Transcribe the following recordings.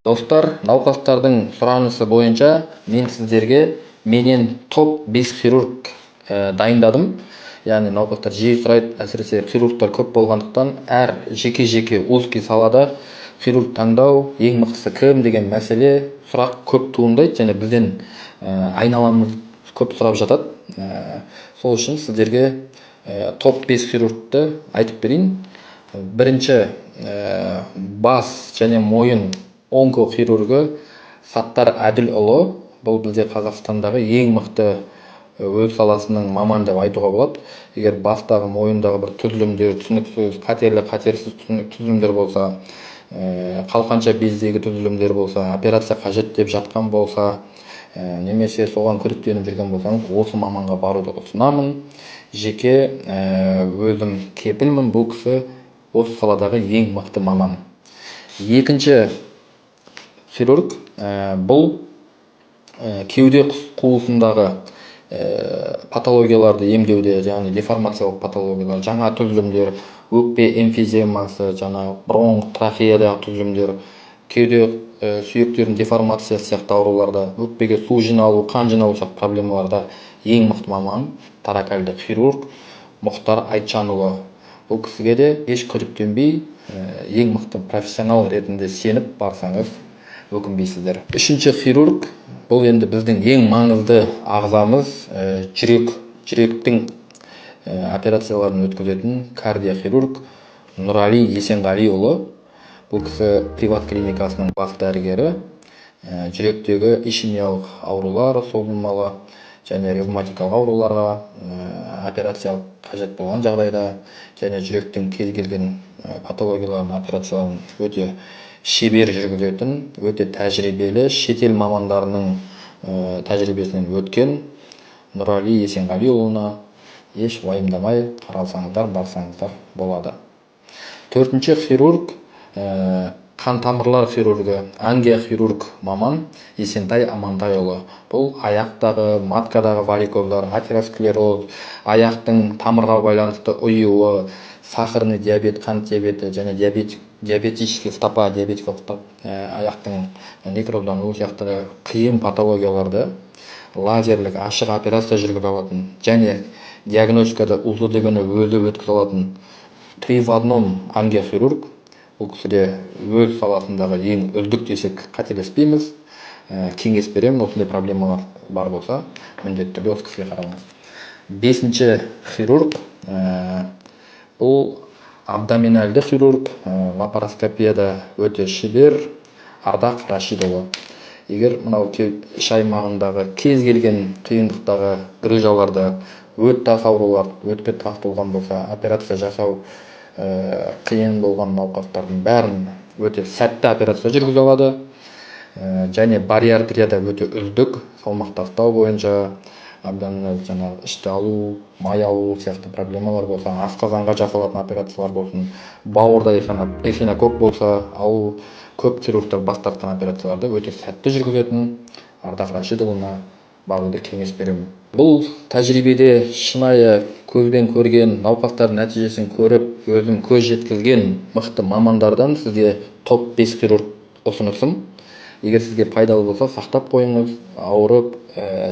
Достар, науқастардың сұранысы бойынша мен сіздерге менен топ 5 хирург дайындадым. Яғни науқастар жиі сұрайды, әсіресе хирургтар көп болғандықтан әр жеке узкий салада хирург таңдау ең мықтысы кім деген мәселе сұрақ көп туындайды және бізден айналамыз көп сұрап жатады. Сол үшін сіздерге топ 5 хирургты айтып берейін. Бірінші бас және мойын онкохирургы Саттар Әділұлы. Бұл бізде Қазақстандағы ең мықты өз саласының маман деп айтуға болады. Егер бастағы мойындағы бір түзілімдер түсініксіз, қатерсіз түзілімдер болса, қалқанша бездегі түзілімдер болса, операция қажет деп жатқан болса, немесе соған күдіктеніп жүрген болсаңыз, осы маманға баруды ұсынамын. Жеке өзім кепілмін, бұл кісі осы саладағы ең мықты маман. Екінші хирург бұл кеуде қуысындағы патологияларды емдеуде, яғни деформациялық патологиялар, жаңа түзілімдер, өкпе эмфиземасы, жаңа бронх, трахеядағы түзілімдер, кеуде сүйектердің деформациясы сияқты ауруларда, өкпеге су жиналу, қан жиналу сияқты проблемаларда ең мықты маман торакальды хирург Мұхтар Айтжанұлы. Бұл кісіге де еш күдіктенбей, ең мықты профессионал ретінде сеніп барсаңыз өкінбейсіздер. Үшінші хирург бұл енді біздің ең маңызды ағзамыз, жүректің операцияларын өткізетін кардиохирург Нұрали Есенғалиұлы. Бұл кісі приват клиникасының бас дәрігері. Жүректегі ишемиялық аурулар, созылмалы және ревматикалық ауруларға операция қажет болған жағдайда және жүректің кез келген патологияларын операцияларын өте шебер жүргізетін, өте тәжірибелі, шетел мамандарының тәжірибесінен өткен Нұрали Есенғалиұлына еш уайымдамай қаралсаңыздар, барсаңыздар болады. Төртінші хирург қан тамырлар хирургы, ангиохирург маман Есентай Амантайұлы. Бұл аяқтағы, маткадағы варикоздар, атеросклероз, аяқтың тамырға байланысты ұюы, сахарный диабет, қант диабеті және диабетический стопа, аяқтың некроздануы сияқты қиын патологияларды лазерлік ашық операция жүргізе алатын және диагностикада УЗД-ні өзі өткізе алатын 3 в 1 ангиохирург. Бұл кісіде өз саласындағы ең үздік десек қателеспейміз. Кеңес беремін, осындай проблемалар бар болса, міндетті түрде осы кісіге қараңыз. Бесінші хирург бұл абдоминальды хирург, лапароскопияда өте шебер Ардақ Рашидұлы. Егер мынау іш аймағындағы кез келген қиындықтағы грыжаларды, өт тас аурулар, өтпе тас болған болса, операция жасау қиын болған науқастардың бәрін өте сәтті операция жүргізе алады. Және бариатрияда өте үздік, салмақ тастау бойынша, жаңағы ішті алу, май алу сияқты проблемалар болса, асқазанға жасалатын операциялар болсын, бауырда эхинококк болса, ал көп хирургтар бас тартқан операцияларды өте сәтті жүргізетін Ардақ Рашидұлына баруды кеңес беремін. Бұл тәжірибеде шынайы көзбен көрген, науқастардың нәтижесін көріп, өзім көз жеткізген мықты мамандардан сізге топ 5 хирург ұсынысым. Егер сізге пайдалы болса, сақтап қойыңыз. Ауырып,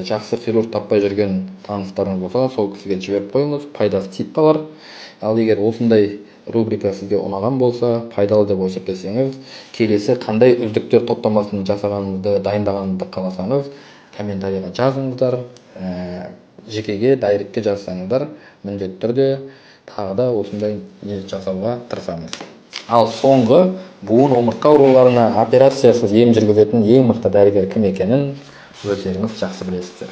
жақсы хирург таппай жүрген таныстарыңыз болса, сол кісіге жіберіп қойыңыз, пайдасы тиіп қалар. Ал егер осындай рубрика сізге ұнаған болса, пайдалы деп есептесеңіз, келесі қандай үздіктер топтамасын жасағанымызды, дайындағанымызды қаласаңыз, комментарийға жазыңыздар, жекеге, дайректке жазсаңыздар, міндетті түрде тағы да осындай жасауға тырысамыз. Ал соңғы буын омыртқа ауруларына операциясыз ем жүргізетін ең мықты дәрігер кім екенін өздеріңіз жақсы білесіздер.